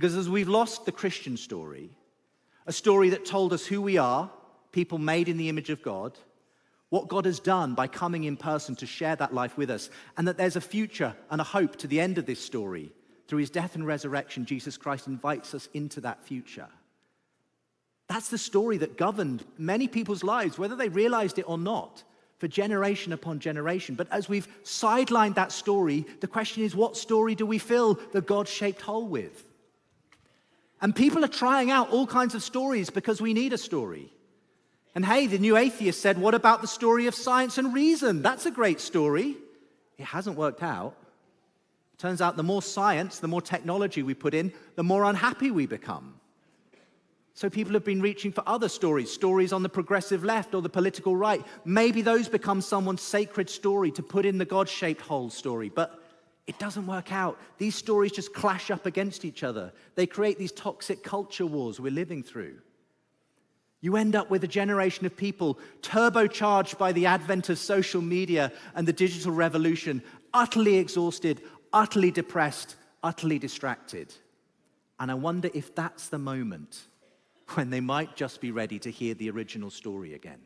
Because as we've lost the Christian story, a story that told us who we are, people made in the image of God, what God has done by coming in person to share that life with us, and that there's a future and a hope to the end of this story. Through his death and resurrection, Jesus Christ invites us into that future. That's the story that governed many people's lives, whether they realized it or not, for generation upon generation. But as we've sidelined that story, the question is, what story do we fill the God-shaped hole with? And people are trying out all kinds of stories because we need a story. And hey, the new atheist said, what about the story of science and reason? That's a great story. It hasn't worked out. Turns out the more science, the more technology we put in, the more unhappy we become. So people have been reaching for other stories on the progressive left or the political right. Maybe those become someone's sacred story to put in the God-shaped hole story. But it doesn't work out. These stories just clash up against each other. They create these toxic culture wars we're living through. You end up with a generation of people turbocharged by the advent of social media and the digital revolution, utterly exhausted, utterly depressed, utterly distracted. And I wonder if that's the moment when they might just be ready to hear the original story again.